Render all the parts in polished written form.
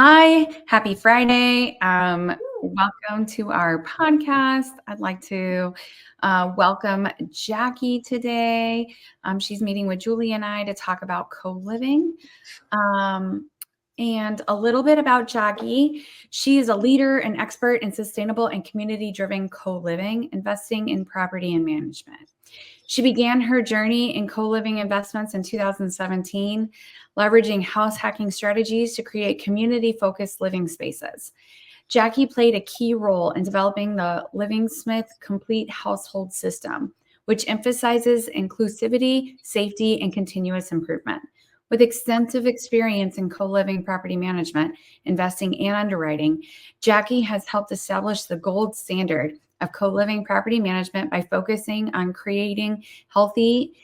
Hi, happy Friday. Welcome to our podcast. I'd like to welcome Jackie today. She's meeting with Julie and I to talk about co-living. And a little bit about Jackie. She is a leader and expert in sustainable and community-driven co-living, investing in property and management. She began her journey in co-living investments in 2017, leveraging house hacking strategies to create community-focused living spaces. Jackie played a key role in developing the Living Smith Complete Household System, which emphasizes inclusivity, safety, and continuous improvement. With extensive experience in co-living property management, investing, and underwriting, Jackie has helped establish the gold standard of co-living property management by focusing on creating healthy,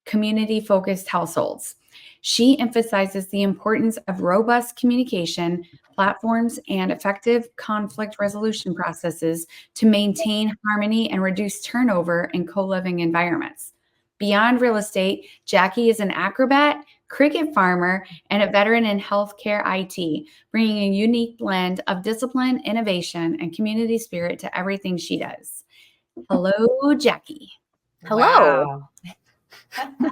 community-focused households. She emphasizes the importance of robust communication platforms and effective conflict resolution processes to maintain harmony and reduce turnover in co-living environments. Beyond real estate, Jackie is an acrobat, cricket farmer, and a veteran in healthcare IT, bringing a unique blend of discipline, innovation, and community spirit to everything she does. Hello, Jackie. Hello. Wow.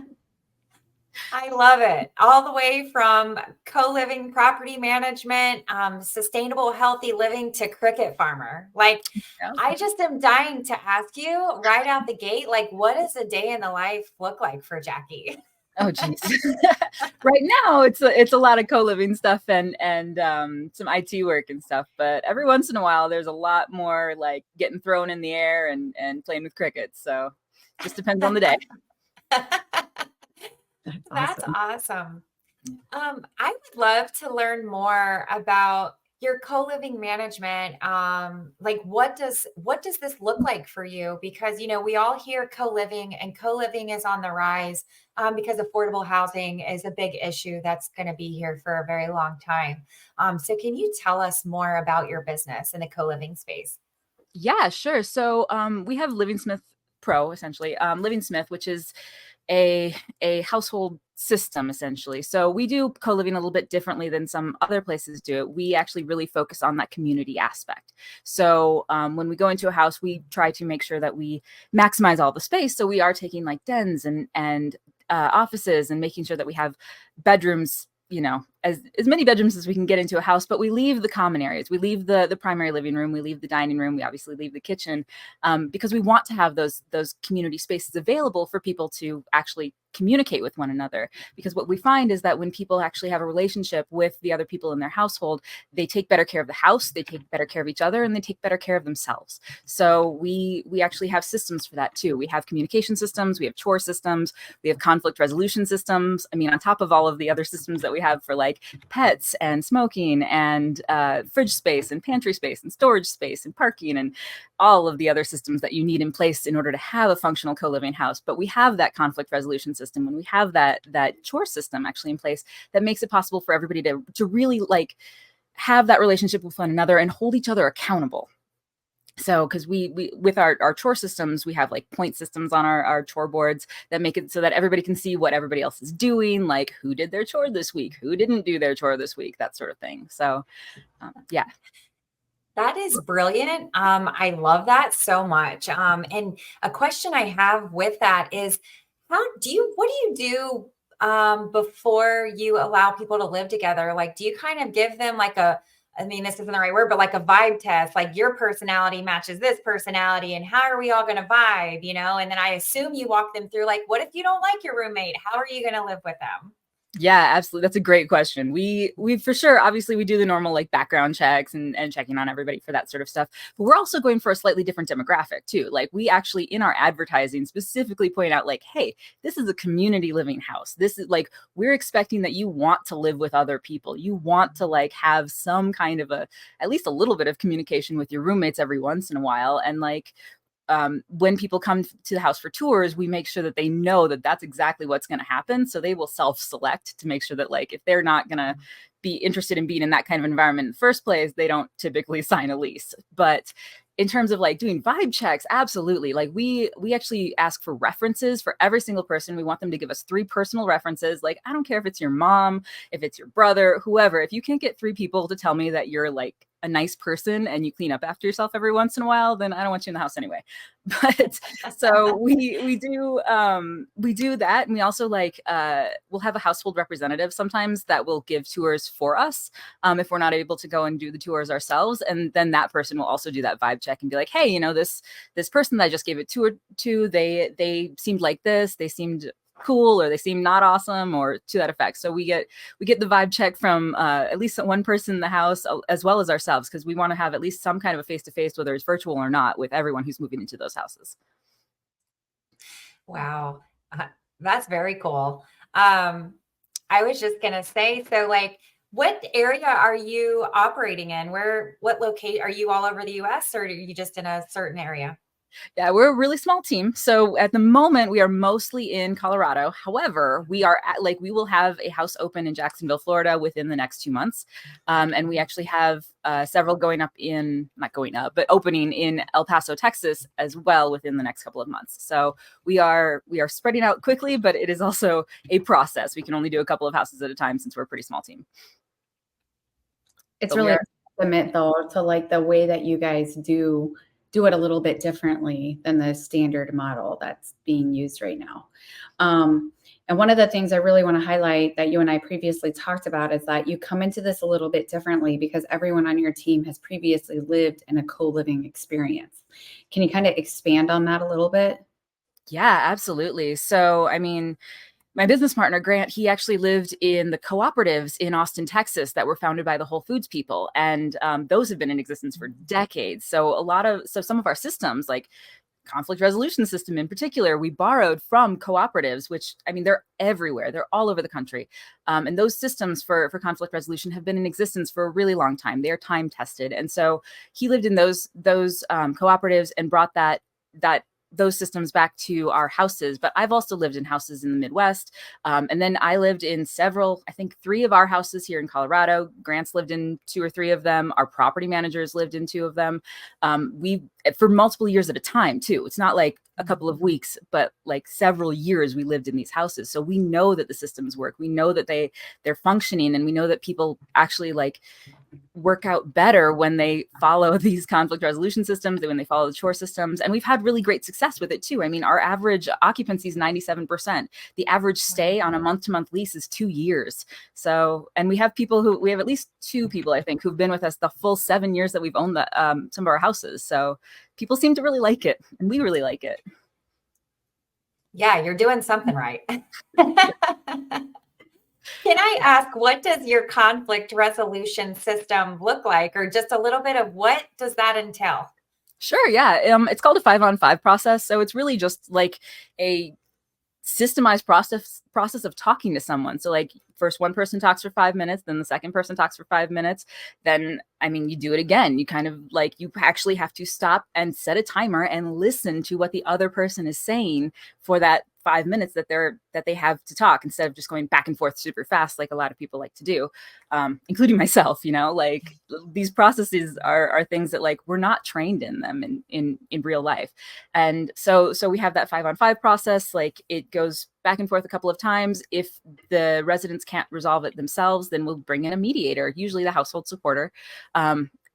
I love it. All the way from co-living property management, sustainable, healthy living to cricket farmer. I just am dying to ask you right out the gate, what does a day in the life look like for Jackie? Oh, geez. Right now, it's a lot of co-living stuff and some IT work and stuff. But every once in a while, there's a lot more like getting thrown in the air and playing with crickets. So just depends on the day. That's awesome. I would love to learn more about your co-living management. What does this look like for you? Because we all hear co-living, and co-living is on the rise because affordable housing is a big issue that's going to be here for a very long time. So can you tell us more about your business in the co-living space? Yeah, sure. So we have Living Smith Pro, essentially. Living Smith, which is a household system, essentially. So we do co-living a little bit differently than some other places do it. We actually really focus on that community aspect. So when we go into a house, we try to make sure that we maximize all the space. So we are taking like dens and offices and making sure that we have bedrooms, as many bedrooms as we can get into a house, but we leave the common areas. We leave the primary living room. We leave the dining room. We obviously leave the kitchen because we want to have those community spaces available for people to actually communicate with one another. Because what we find is that when people actually have a relationship with the other people in their household, they take better care of the house, they take better care of each other, and they take better care of themselves. So we actually have systems for that too. We have communication systems, we have chore systems, we have conflict resolution systems. I mean, on top of all of the other systems that we have for like pets and smoking and fridge space and pantry space and storage space and parking and all of the other systems that you need in place in order to have a functional co-living house. But we have that conflict resolution system, and we have that chore system actually in place that makes it possible for everybody to really like have that relationship with one another and hold each other accountable. So, because we with our chore systems, we have like point systems on our chore boards that make it so that everybody can see what everybody else is doing, like who did their chore this week, who didn't do their chore this week, that sort of thing. So, yeah. That is brilliant. I love that so much. And a question I have with that is, what do you do before you allow people to live together? Like, do you kind of give them this isn't the right word, but like a vibe test, like your personality matches this personality, and how are we all going to vibe, And then I assume you walk them through, like, what if you don't like your roommate? How are you going to live with them? Yeah, absolutely. That's a great question. We for sure, obviously we do the normal like background checks and checking on everybody for that sort of stuff. But we're also going for a slightly different demographic too. Like we actually in our advertising specifically point out like, hey, this is a community living house. This is like, we're expecting that you want to live with other people. You want to like have some kind of at least a little bit of communication with your roommates every once in a while. And like, when people come to the house for tours, we make sure that they know that that's exactly what's going to happen. So they will self-select to make sure that like, if they're not going to be interested in being in that kind of environment in the first place, they don't typically sign a lease. But in terms of like doing vibe checks, absolutely. Like we actually ask for references for every single person. We want them to give us 3 personal references. Like, I don't care if it's your mom, if it's your brother, whoever. If you can't get 3 people to tell me that you're like a nice person and you clean up after yourself every once in a while, then I don't want you in the house anyway. But so we do that, and we also like we'll have a household representative sometimes that will give tours for us if we're not able to go and do the tours ourselves, and then that person will also do that vibe check and be like, hey, you know, this person that I just gave a tour to, they seemed like this, they seemed cool, or they seem not awesome, or to that effect. So we get the vibe check from at least one person in the house, as well as ourselves, because we want to have at least some kind of a face-to-face, whether it's virtual or not, with everyone who's moving into those houses. Wow. That's very cool. I was just going to say, so like, what area are you operating in? What locate, are you all over the US, or are you just in a certain area? Yeah, we're a really small team. So at the moment, we are mostly in Colorado. However, we will have a house open in Jacksonville, Florida within the next 2 months. And we actually have several opening in El Paso, Texas as well within the next couple of months. So we are spreading out quickly, but it is also a process. We can only do a couple of houses at a time since we're a pretty small team. It's really a testament though to like the way that you guys do it a little bit differently than the standard model that's being used right now. And one of the things I really want to highlight that you and I previously talked about is that you come into this a little bit differently because everyone on your team has previously lived in a co-living experience. Can you kind of expand on that a little bit? Yeah, absolutely. So, I mean, my business partner, Grant, he actually lived in the cooperatives in Austin, Texas, that were founded by the Whole Foods people. And those have been in existence for decades. So some of our systems, like conflict resolution system in particular, we borrowed from cooperatives, which, I mean, they're everywhere. They're all over the country. And those systems for conflict resolution have been in existence for a really long time. They're time tested. And so he lived in those cooperatives and brought those systems back to our houses. But I've also lived in houses in the Midwest. And then I lived in I think 3 of our houses here in Colorado. Grant's lived in 2 or 3 of them. Our property managers lived in 2 of them. For multiple years at a time too. It's not like a couple of weeks, but like several years we lived in these houses. So we know that the systems work. We know that they're functioning, and we know that people actually like work out better when they follow these conflict resolution systems and when they follow the chore systems. And we've had really great success with it too. I mean, our average occupancy is 97%. The average stay on a month-to-month lease is 2 years. So, and we have at least 2 people, I think, who've been with us the full 7 years that we've owned some of our houses. So people seem to really like it, and we really like it. Yeah, you're doing something right. Can I ask, what does your conflict resolution system look like, or just a little bit of what does that entail? Sure, yeah. It's called a 5-on-5 process. So it's really just like a systemized process of talking to someone. So like first one person talks for 5 minutes, then the second person talks for 5 minutes. Then, I mean, you do it again. You kind of like, you actually have to stop and set a timer and listen to what the other person is saying for that 5 minutes that they have to talk, instead of just going back and forth super fast like a lot of people like to do, including myself. You know, like these processes are things that like we're not trained in them in real life. And so we have that 5-on-5 process. Like it goes back and forth a couple of times. If the residents can't resolve it themselves, then we'll bring in a mediator, usually the household supporter,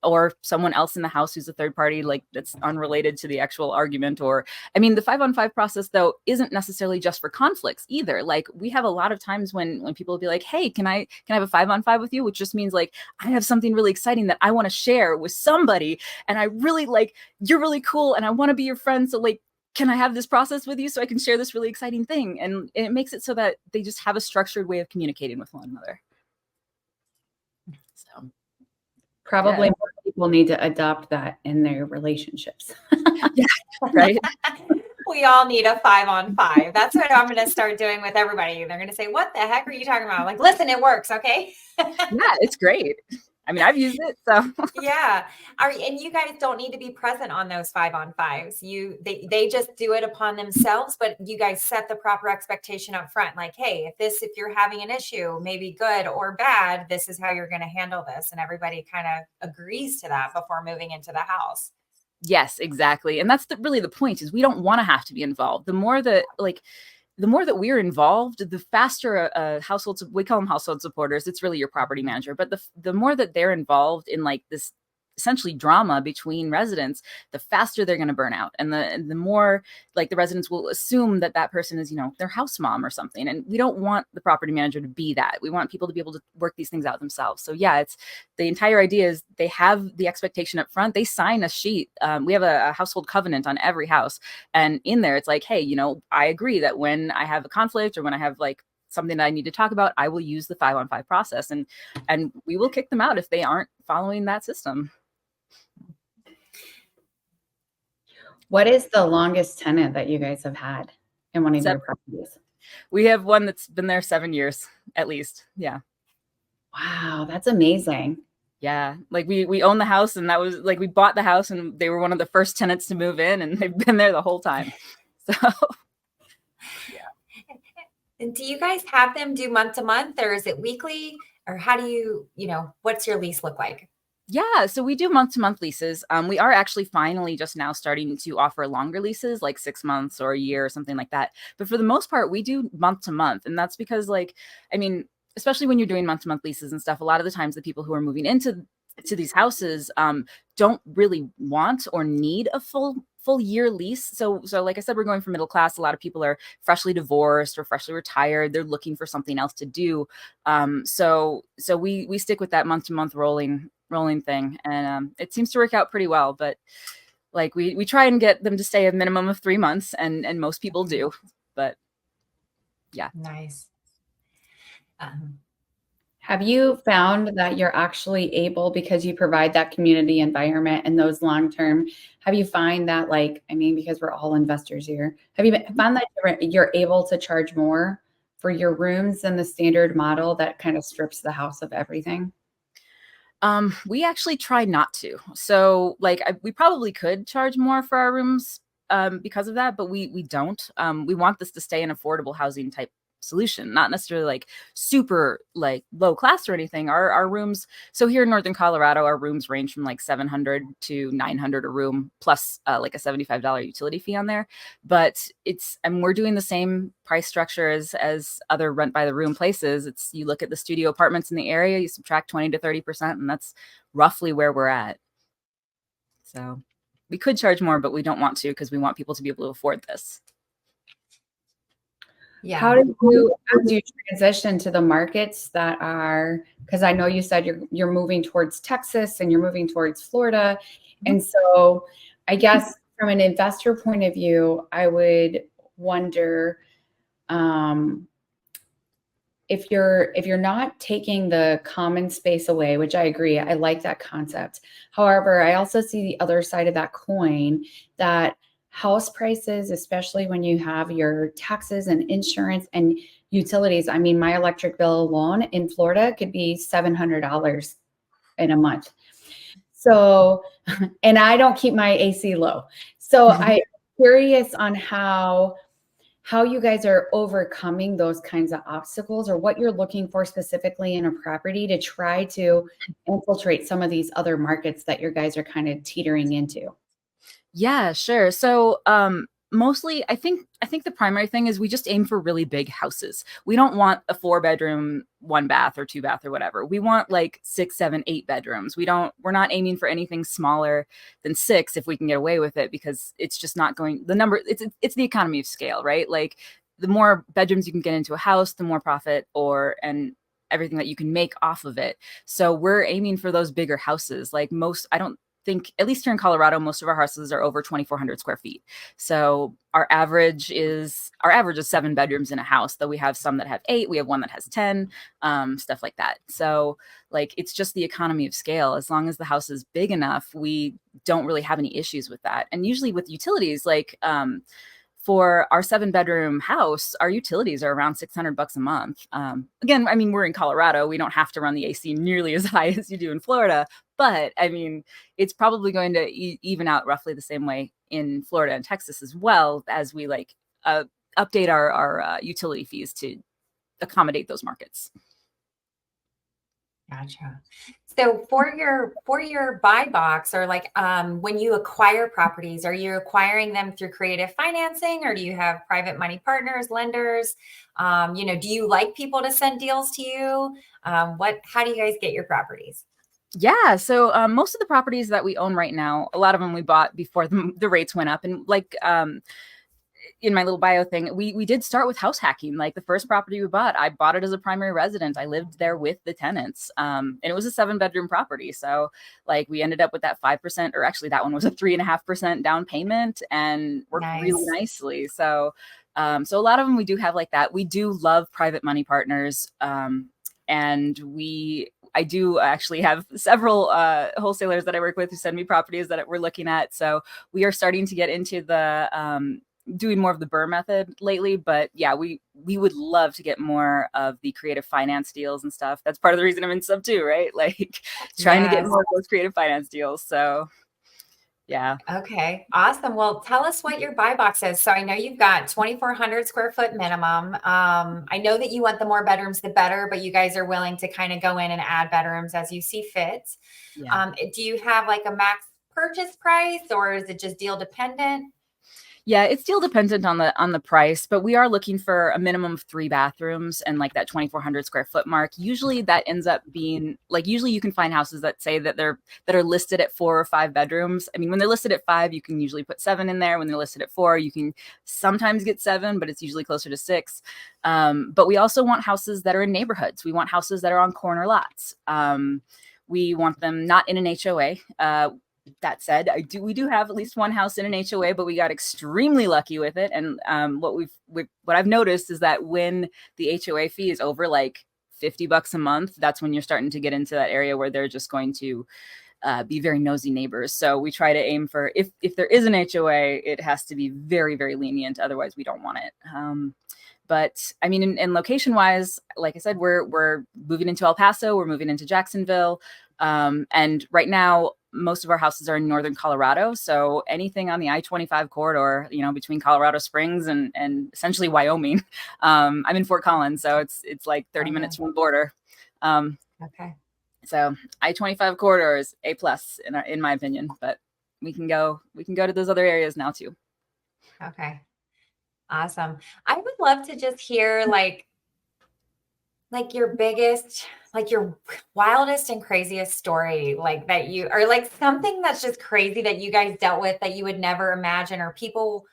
or someone else in the house who's a third party, like that's unrelated to the actual argument. Or, I mean, the 5-on-5 process though isn't necessarily just for conflicts either. Like we have a lot of times when people will be like, hey, can I have a 5-on-5 with you? Which just means like, I have something really exciting that I want to share with somebody. And I really like, you're really cool. And I want to be your friend. So like, can I have this process with you so I can share this really exciting thing? And it makes it so that they just have a structured way of communicating with one another. So Probably more people need to adopt that in their relationships. Yeah, right. We all need a 5-on-5. That's what I'm going to start doing with everybody. They're going to say, what the heck are you talking about? I'm like, listen, it works. Okay. Yeah, it's great. I mean, I've used it. So yeah. And you guys don't need to be present on those 5-on-5s. They just do it upon themselves, but you guys set the proper expectation up front. Like, hey, if you're having an issue, maybe good or bad, this is how you're going to handle this. And everybody kind of agrees to that before moving into the house. Yes, exactly. And that's really the point, is we don't want to have to be involved. The more that we're involved, the faster a household, we call them household supporters. It's really your property manager. But the more that they're involved in like this essentially drama between residents, the faster they're going to burn out. And the more like the residents will assume that that person is, their house mom or something. And we don't want the property manager to be that. We want people to be able to work these things out themselves. So yeah, it's the entire idea is they have the expectation up front. They sign a sheet. We have a household covenant on every house. And in there, it's like, hey, I agree that when I have a conflict or when I have like something that I need to talk about, I will use the 5-on-5 process, and we will kick them out if they aren't following that system. What is the longest tenant that you guys have had in one of your properties? We have one that's been there 7 years at least. Yeah. Wow, that's amazing. Yeah. Like we own the house, and that was like, we bought the house and they were one of the first tenants to move in, and they've been there the whole time. So yeah. And do you guys have them do month to month, or is it weekly, or how do you, what's your lease look like? Yeah, so we do month-to-month leases. We are actually finally just now starting to offer longer leases, like 6 months or a year or something like that. But for the most part, we do month-to-month. And that's because, especially when you're doing month-to-month leases and stuff, a lot of the times the people who are moving into these houses don't really want or need a full year lease. So like I said, we're going for middle class. A lot of people are freshly divorced or freshly retired. They're looking for something else to do. So we stick with that month-to-month rolling thing, and it seems to work out pretty well. But like we try and get them to stay a minimum of 3 months, and most people do. But yeah. Nice. Have you found that you're actually able, because you provide that community environment and those long-term, have you find that because we're all investors here, have you found that you're able to charge more for your rooms than the standard model that kind of strips the house of everything? We actually try not to. So we probably could charge more for our rooms because of that, but we don't. We want this to stay an affordable housing type solution, not necessarily like super like low class or anything. Our rooms, so here in Northern Colorado, our rooms range from like $700 to $900 a room, plus like a $75 utility fee on there. But we're doing the same price structure as other rent by the room places. You look at the studio apartments in the area, you subtract 20 to 30%, and that's roughly where we're at. So we could charge more, but we don't want to, because we want people to be able to afford this. Yeah. How do you transition to the markets that are, because I know you said you're moving towards Texas and you're moving towards Florida. And so I guess from an investor point of view, I would wonder if you're not taking the common space away, which I agree, I like that concept. However, I also see the other side of that coin, that house prices, especially when you have your taxes and insurance and utilities. I mean, my electric bill alone in Florida could be $700 in a month. So, and I don't keep my AC low. So I'm curious on how you guys are overcoming those kinds of obstacles, or what you're looking for specifically in a property to try to infiltrate some of these other markets that your guys are kind of teetering into. Yeah, sure. So mostly I think the primary thing is we just aim for really big houses. We don't want a 4-bedroom, 1 bath or 2 bath or whatever. We want like 6, 7, 8 bedrooms. We're not aiming for anything smaller than 6 if we can get away with it, because it's just not going, it's the economy of scale, right? Like the more bedrooms you can get into a house, the more profit and everything that you can make off of it. So we're aiming for those bigger houses. Like I don't think, at least here in Colorado, most of our houses are over 2,400 square feet. So our average is 7 bedrooms in a house, though we have some that have 8, we have one that has 10, stuff like that. So like, it's just the economy of scale. As long as the house is big enough, we don't really have any issues with that. And usually with utilities, like, for our 7-bedroom house, our utilities are around $600 a month. Again, I mean, we're in Colorado. We don't have to run the AC nearly as high as you do in Florida, but I mean, it's probably going to even out roughly the same way in Florida and Texas as well, as we update our utility fees to accommodate those markets. Gotcha. So for your buy box, or like when you acquire properties, are you acquiring them through creative financing, or do you have private money partners, lenders? Do you like people to send deals to you? How do you guys get your properties? Yeah. So most of the properties that we own right now, a lot of them we bought before the rates went up. And like in my little bio thing, we did start with house hacking. Like the first property we bought, I bought it as a primary residence. I lived there with the tenants. And it was a 7-bedroom property. So like we ended up with that 5%, or actually that one was a 3.5% down payment, and worked really Nice. nicely. So so a lot of them we do have like that. We do love private money partners. And I do actually have several wholesalers that I work with who send me properties that we're looking at. So we are starting to get into the doing more of the BRRRR method lately. But yeah, we would love to get more of the creative finance deals and stuff. That's part of the reason I'm in sub too, right? Like trying to get Yes. more of those creative finance deals. So yeah. Okay, awesome. Well, tell us what your buy box is. So I know you've got 2,400 square foot minimum. I know that you want the more bedrooms, the better, but you guys are willing to kind of go in and add bedrooms as you see fit. Yeah. Do you have like a max purchase price, or is it just deal dependent? Yeah, it's still dependent on the price, but we are looking for a minimum of 3 bathrooms and like that 2,400 square foot mark. Usually that ends up being like, usually you can find houses that say that that are listed at 4 or 5 bedrooms. I mean, when they're listed at 5, you can usually put 7 in there. When they're listed at 4, you can sometimes get 7, but it's usually closer to 6. But we also want houses that are in neighborhoods. We want houses that are on corner lots. We want them not in an HOA. That said, we do have at least one house in an HOA, but we got extremely lucky with it. And what I've noticed is that when the HOA fee is over like $50 a month, that's when you're starting to get into that area where they're just going to be very nosy neighbors. So we try to aim for, if there is an HOA, it has to be very, very lenient. Otherwise, we don't want it. But I mean, in location wise, like I said, we're moving into El Paso, we're moving into Jacksonville. And right now, most of our houses are in northern Colorado. So anything on the I-25 corridor, between Colorado Springs and essentially Wyoming. I'm in Fort Collins, so it's like 30 minutes from the border. Okay. So I-25 corridor is A+ in my opinion, but we can go to those other areas now too. Okay. Awesome. I would love to just hear like your biggest, like your wildest and craziest story, like that you, or like something that's just crazy that you guys dealt with that you would never imagine, or people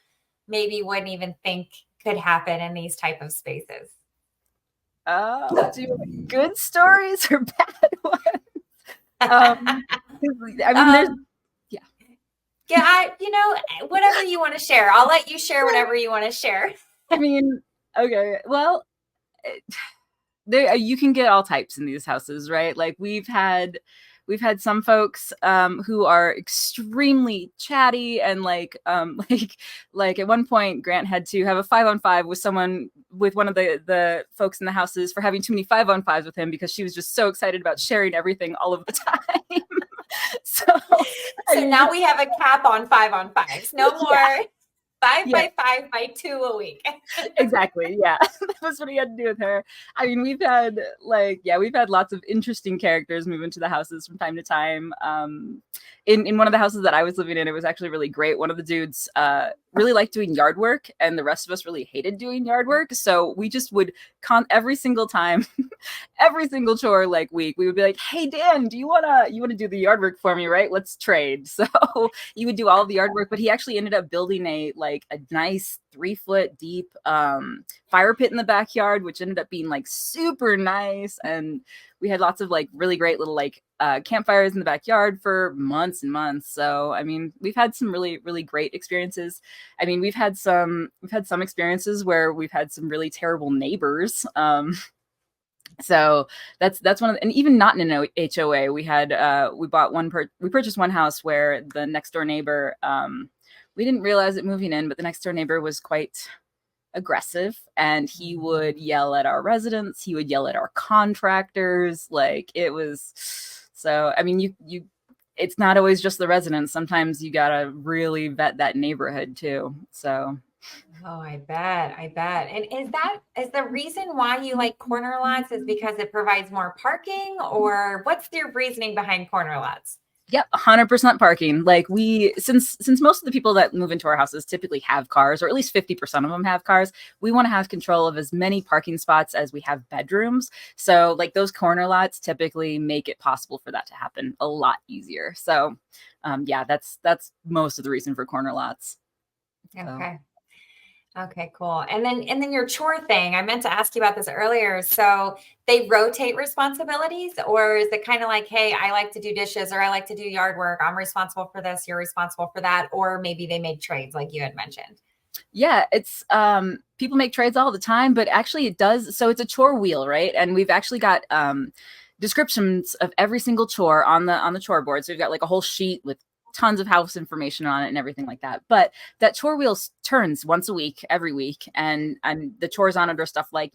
maybe wouldn't even think could happen in these type of spaces. Do good stories or bad ones? I mean, there's yeah, whatever you want to share. I'll let you share whatever you want to share. I mean, okay, well, you can get all types in these houses, right? Like we've had some folks who are extremely chatty and like at one point Grant had to have a 5-on-5 with one of the folks in the houses for having too many 5-on-5s with him because she was just so excited about sharing everything all of the time. So now we have a cap on 5-on-5s. No more. Yeah. 5 by 5 by 2 a week. Exactly. Yeah. That was what he had to do with her. I mean, we've had lots of interesting characters move into the houses from time to time. In one of the houses that I was living in, it was actually really great. One of the dudes really liked doing yard work, and the rest of us really hated doing yard work. So we just would every single time, every single chore like week, we would be like, "Hey Dan, do you wanna do the yard work for me? Right? Let's trade." So he would do all of the yard work, but he actually ended up building a nice 3-foot deep fire pit in the backyard, which ended up being like super nice. And we had lots of like really great little like campfires in the backyard for months and months. So I mean, we've had some really, really great experiences. I mean, we've had some experiences where we've had some really terrible neighbors. So that's one of and even not in an HOA, we had we purchased one house where the next door neighbor, we didn't realize it moving in, but the next door neighbor was quite aggressive, and he would yell at our residents. He would yell at our contractors. Like it was, so, I mean, you, it's not always just the residents. Sometimes you got to really vet that neighborhood too. So Oh, I bet. I bet. And is the reason why you like corner lots is because it provides more parking, or what's your reasoning behind corner lots? Yep, 100% parking. Like since most of the people that move into our houses typically have cars, or at least 50% of them have cars, we want to have control of as many parking spots as we have bedrooms. So like those corner lots typically make it possible for that to happen a lot easier. So yeah, that's most of the reason for corner lots. So. Okay. Okay, cool. And then your chore thing, I meant to ask you about this earlier. So they rotate responsibilities, or is it kind of like, hey, I like to do dishes or I like to do yard work. I'm responsible for this, you're responsible for that, or maybe they make trades like you had mentioned. Yeah, it's people make trades all the time, but actually it does. So it's a chore wheel, right? And we've actually got descriptions of every single chore on the chore board. So we've got like a whole sheet with tons of house information on it and everything like that. But that chore wheel turns once a week, every week, and the chores on it are stuff like,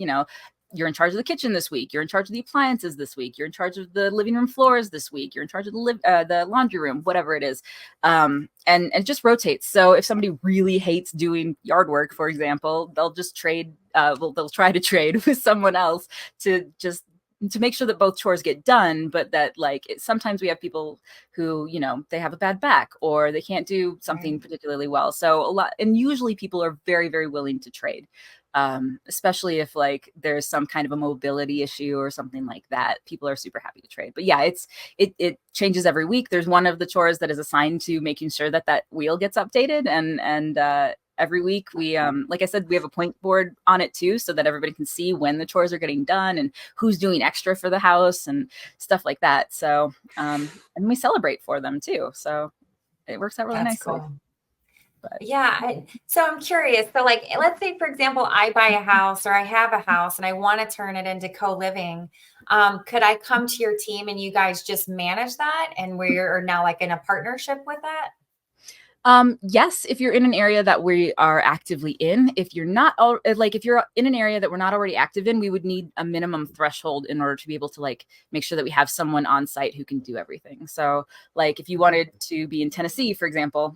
you're in charge of the kitchen this week. You're in charge of the appliances this week. You're in charge of the living room floors this week. You're in charge of the laundry room, whatever it is. And it just rotates. So if somebody really hates doing yard work, for example, they'll just trade. They'll try to trade with someone else to make sure that both chores get done, but that sometimes we have people who, they have a bad back or they can't do something particularly well. So and usually people are very, very willing to trade. Especially if there's some kind of a mobility issue or something like that, people are super happy to trade. But yeah, it changes every week. There's one of the chores that is assigned to making sure that wheel gets updated, and every week we like I said, we have a point board on it too, so that everybody can see when the chores are getting done and who's doing extra for the house and stuff like that. So and we celebrate for them too, so it works out really nicely. Cool. Yeah. So I'm curious. So let's say, for example, I buy a house or I have a house and I want to turn it into co-living. Could I come to your team and you guys just manage that? And we're now in a partnership with that? Yes, if you're in an area that we are actively in. If you're not, if you're in an area that we're not already active in, we would need a minimum threshold in order to be able to make sure that we have someone on site who can do everything. So if you wanted to be in Tennessee, for example,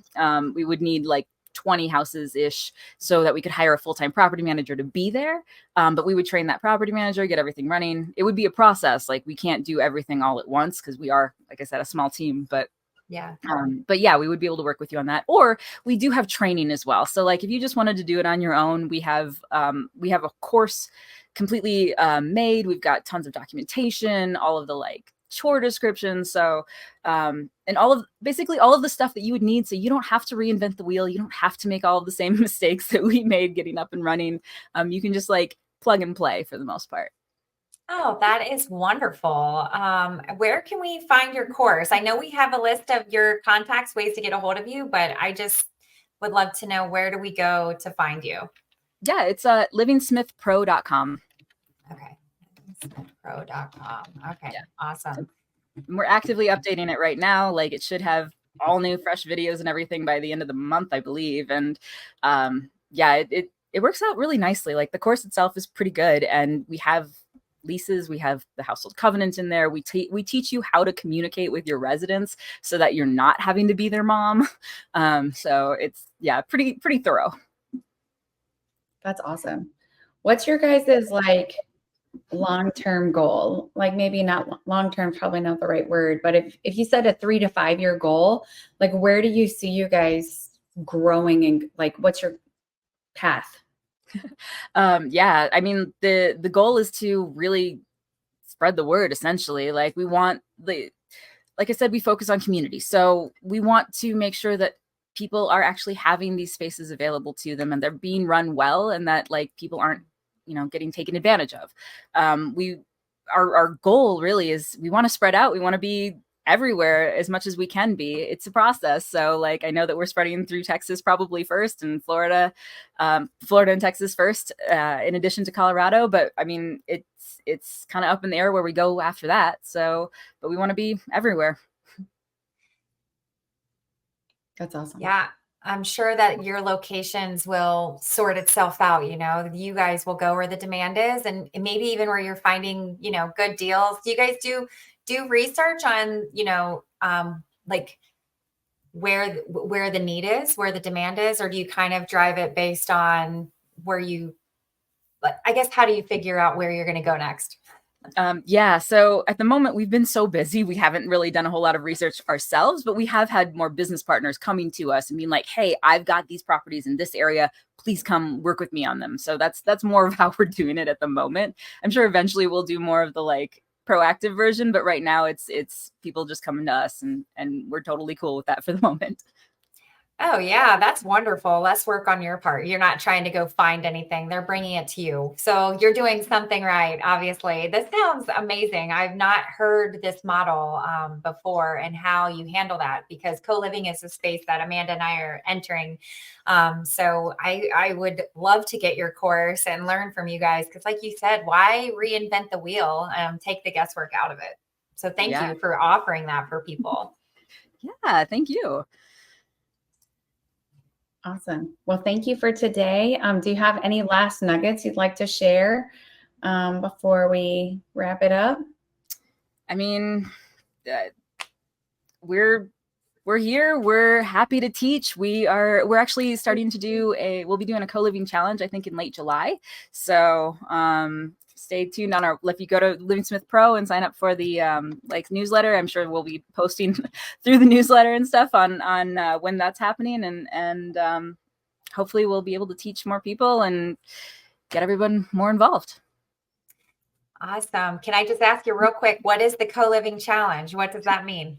we would need 20 houses ish so that we could hire a full-time property manager to be there. But we would train that property manager, get everything running. It would be a process. We can't do everything all at once because we are, like I said, a small team, but yeah, we would be able to work with you on that. Or we do have training as well. So if you just wanted to do it on your own, we have a course completely made. We've got tons of documentation, all of the chore descriptions. So, and basically all of the stuff that you would need. So you don't have to reinvent the wheel. You don't have to make all of the same mistakes that we made getting up and running. You can just plug and play for the most part. Oh, that is wonderful. Where can we find your course? I know we have a list of your contacts, ways to get a hold of you, but I just would love to know, where do we go to find you? Yeah, it's livingsmithpro.com. Okay. livingsmithpro.com. Okay. Yeah. Awesome. We're actively updating it right now. It should have all new fresh videos and everything by the end of the month, I believe. And yeah, it works out really nicely. The course itself is pretty good, and we have leases, we have the household covenants in there. We teach you how to communicate with your residents so that you're not having to be their mom. So it's pretty thorough. That's awesome. What's your guys's long-term goal? Maybe not long-term, probably not the right word, but if you said a 3 to 5 year goal, where do you see you guys growing, and what's your path? Yeah, I mean, the goal is to really spread the word, essentially. We want like I said, we focus on community. So we want to make sure that people are actually having these spaces available to them, and they're being run well, and that people aren't, getting taken advantage of. Our goal really is, we want to spread out. We want to be everywhere as much as we can be. It's a process. So I know that we're spreading through Texas probably first, and Florida and Texas first, in addition to Colorado. But I mean, it's kind of up in the air where we go after that. So, but we want to be everywhere. That's awesome. Yeah. I'm sure that your locations will sort itself out. You guys will go where the demand is, and maybe even where you're finding, good deals. Do you guys do research on, where the need is, where the demand is, or do you kind of drive it based on where you, I guess, how do you figure out where you're going to go next? Yeah. So at the moment, we've been so busy, we haven't really done a whole lot of research ourselves, but we have had more business partners coming to us and being like, hey, I've got these properties in this area. Please come work with me on them. So that's more of how we're doing it at the moment. I'm sure eventually we'll do more of the like proactive version, but right now it's people just coming to us, and we're totally cool with that for the moment. Oh, yeah, that's wonderful. Less work on your part. You're not trying to go find anything. They're bringing it to you. So you're doing something right, obviously. This sounds amazing. I've not heard this model before and how you handle that, because co-living is a space that Amanda and I are entering. So I would love to get your course and learn from you guys, because like you said, why reinvent the wheel? Take the guesswork out of it. So thank Yeah. you for offering that for people. Yeah. Thank you. Awesome. Well, thank you for today. Do you have any last nuggets you'd like to share before we wrap it up? I mean, we're here. We're happy to teach. We're actually starting to we'll be doing a co-living challenge, I think in late July. So stay tuned on our, if you go to Living Smith Pro and sign up for the like newsletter, I'm sure we'll be posting through the newsletter and stuff on when that's happening, and hopefully we'll be able to teach more people and get everyone more involved. Awesome. Can I just ask you real quick, what is the co-living challenge? What does that mean?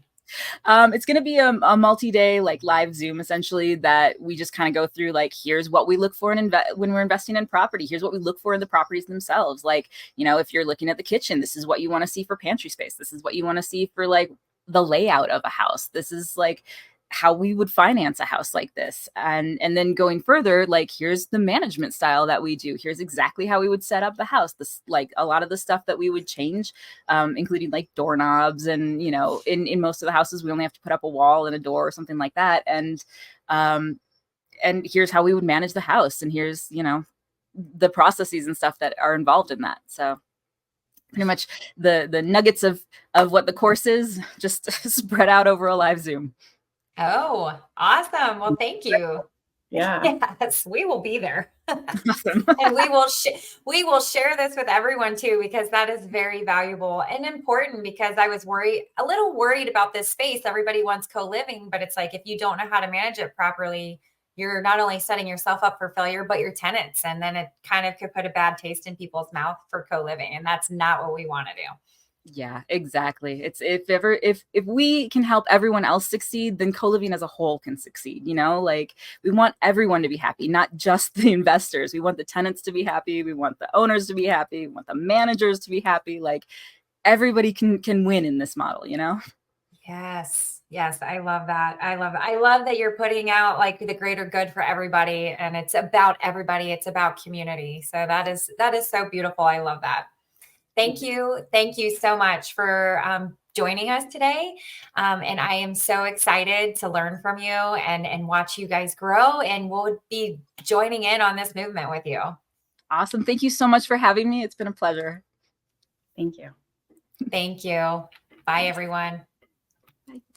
It's going to be a multi-day like live Zoom, essentially, that we just kind of go through, like, here's what we look for when we're investing in property. Here's what we look for in the properties themselves. Like, you know, if you're looking at the kitchen, this is what you want to see for pantry space. This is what you want to see for like the layout of a house. This is like how we would finance a house like this. And then going further, like, here's the management style that we do. Here's exactly how we would set up the house. This, like, a lot of the stuff that we would change, including like doorknobs, and, you know, in most of the houses, we only have to put up a wall and a door or something like that. And here's how we would manage the house. And here's, you know, the processes and stuff that are involved in that. So pretty much the nuggets of what the course is, just spread out over a live Zoom. Oh, awesome. Well, thank you. Yeah. Yes, we will be there. Awesome. And we will share this with everyone too, because that is very valuable and important, because I was a little worried about this space. Everybody wants co-living, but it's like, if you don't know how to manage it properly, you're not only setting yourself up for failure, but your tenants. And then it kind of could put a bad taste in people's mouth for co-living. And that's not what we want to do. Yeah, exactly. It's if we can help everyone else succeed, then co-living as a whole can succeed. You know, like, we want everyone to be happy, not just the investors. We want the tenants to be happy. We want the owners to be happy. We want the managers to be happy. Like, everybody can win in this model, you know? Yes. Yes. I love that. I love that you're putting out like the greater good for everybody, and it's about everybody. It's about community. So that is so beautiful. I love that. Thank you. Thank you so much for joining us today. And I am so excited to learn from you and watch you guys grow. And we'll be joining in on this movement with you. Awesome. Thank you so much for having me. It's been a pleasure. Thank you. Thank you. Bye, everyone.